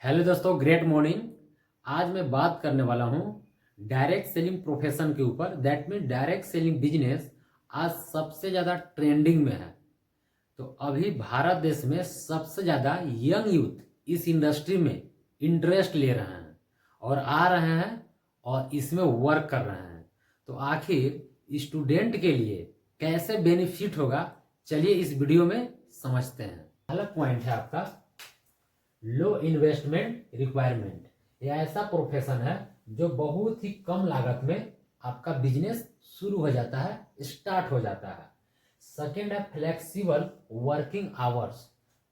Hello दोस्तों, great morning. आज मैं बात करने वाला हूँ डायरेक्ट सेलिंग प्रोफेशन के ऊपर। That mean direct selling business आज सबसे ज़्यादा ट्रेंडिंग में है। तो अभी भारत देश में सबसे ज़्यादा यंग यूथ इस इंडस्ट्री में इंटरेस्ट ले रहे हैं और आ रहे हैं और इसमें वर्क कर रहे हैं। तो आखिर स्टूडेंट के लिए कैसे बेनिफिट होगा, चलिए इस वीडियो में समझते हैं। पहला पॉइंट है आपका लो इन्वेस्टमेंट रिक्वायरमेंट। यह ऐसा प्रोफेशन है जो बहुत ही कम लागत में आपका बिजनेस शुरू हो जाता है, स्टार्ट हो जाता है। सेकेंड है फ्लेक्सिबल वर्किंग आवर्स।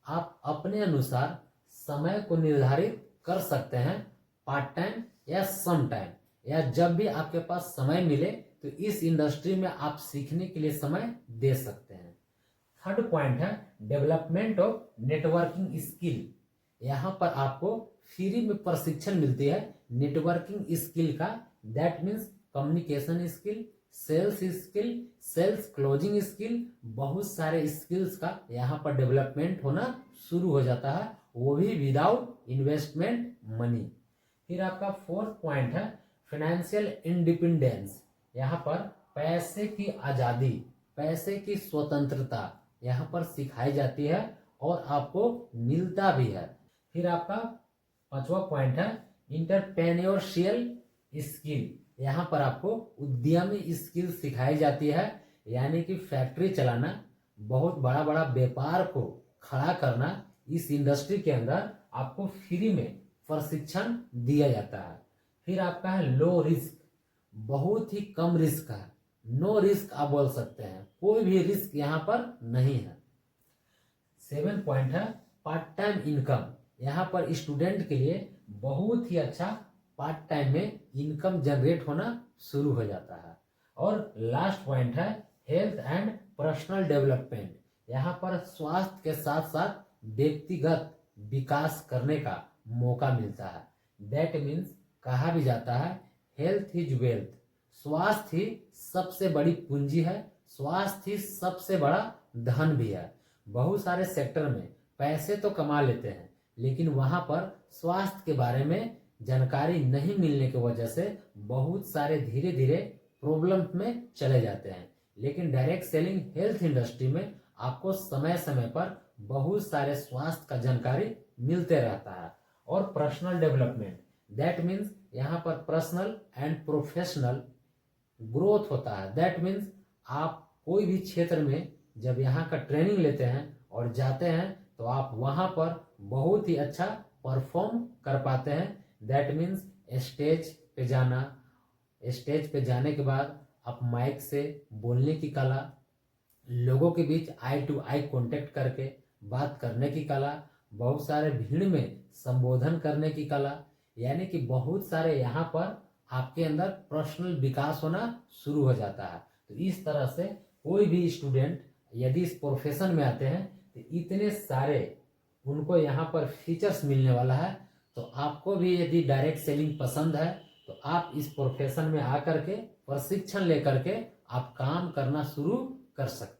आप अपने अनुसार समय को निर्धारित कर सकते हैं, पार्ट टाइम या सम टाइम, या जब भी आपके पास समय मिले तो इस इंडस्ट्री में आप सीखने के लिए समय दे सकते हैं। थर्ड पॉइंट है डेवलपमेंट ऑफ नेटवर्किंग स्किल। यहाँ पर आपको फ्री में प्रशिक्षण मिलती है नेटवर्किंग स्किल का। That means communication skill, sales skill, sales closing skill, बहुत सारे स्किल्स का यहाँ पर डेवलपमेंट होना शुरू हो जाता है, वो भी विदाउट इन्वेस्टमेंट मनी। फिर आपका फोर्थ पॉइंट है फाइनेंशियल इंडिपेंडेंस। यहाँ पर पैसे की आज़ादी, पैसे की स्वतंत्रता यहाँ पर सिखाई जाती है और आपको मिलता भी है। फिर आपका पांचवा पॉइंट है इंटरप्रेन्योरशियल स्किल। यहाँ पर आपको उद्यमी स्किल सिखाई जाती है, यानी कि फैक्ट्री चलाना, बहुत बड़ा बड़ा व्यापार को खड़ा करना। इस इंडस्ट्री के अंदर आपको फ्री में प्रशिक्षण दिया जाता है। फिर आपका है लो रिस्क, बहुत ही कम रिस्क है, नो रिस्क आप बोल सकते हैं, कोई भी रिस्क यहाँ पर नहीं है। 7 पॉइंट है पार्ट टाइम इनकम। यहाँ पर स्टूडेंट के लिए बहुत ही अच्छा पार्ट टाइम में इनकम जनरेट होना शुरू हो जाता है। और लास्ट पॉइंट है हेल्थ एंड पर्सनल डेवलपमेंट। यहाँ पर स्वास्थ्य के साथ साथ व्यक्तिगत विकास करने का मौका मिलता है। दैट मीन्स कहा भी जाता है हेल्थ इज वेल्थ। स्वास्थ्य ही सबसे बड़ी पूंजी है, स्वास्थ्य ही सबसे बड़ा धन भी है। बहुत सारे सेक्टर में पैसे तो कमा लेते हैं, लेकिन वहां पर स्वास्थ्य के बारे में जानकारी नहीं मिलने की वजह से बहुत सारे धीरे धीरे प्रॉब्लम में चले जाते हैं। लेकिन डायरेक्ट सेलिंग हेल्थ इंडस्ट्री में आपको समय समय पर बहुत सारे स्वास्थ्य का जानकारी मिलते रहता है। और पर्सनल डेवलपमेंट, दैट मीन्स यहाँ पर पर्सनल एंड प्रोफेशनल ग्रोथ होता है। दैट मीन्स आप कोई भी क्षेत्र में जब यहाँ का ट्रेनिंग लेते हैं और जाते हैं तो आप वहाँ पर बहुत ही अच्छा परफॉर्म कर पाते हैं। दैट मीन्स स्टेज पे जाना, स्टेज पे जाने के बाद आप माइक से बोलने की कला, लोगों के बीच आई टू आई कांटेक्ट करके बात करने की कला, बहुत सारे भीड़ में संबोधन करने की कला, यानी कि बहुत सारे यहाँ पर आपके अंदर पर्सनल विकास होना शुरू हो जाता है। तो इस तरह से कोई भी स्टूडेंट यदि इस प्रोफेशन में आते हैं तो इतने सारे उनको यहाँ पर फीचर्स मिलने वाला है। तो आपको भी यदि डायरेक्ट सेलिंग पसंद है तो आप इस प्रोफेशन में आकर के प्रशिक्षण लेकर के आप काम करना शुरू कर सकते हैं।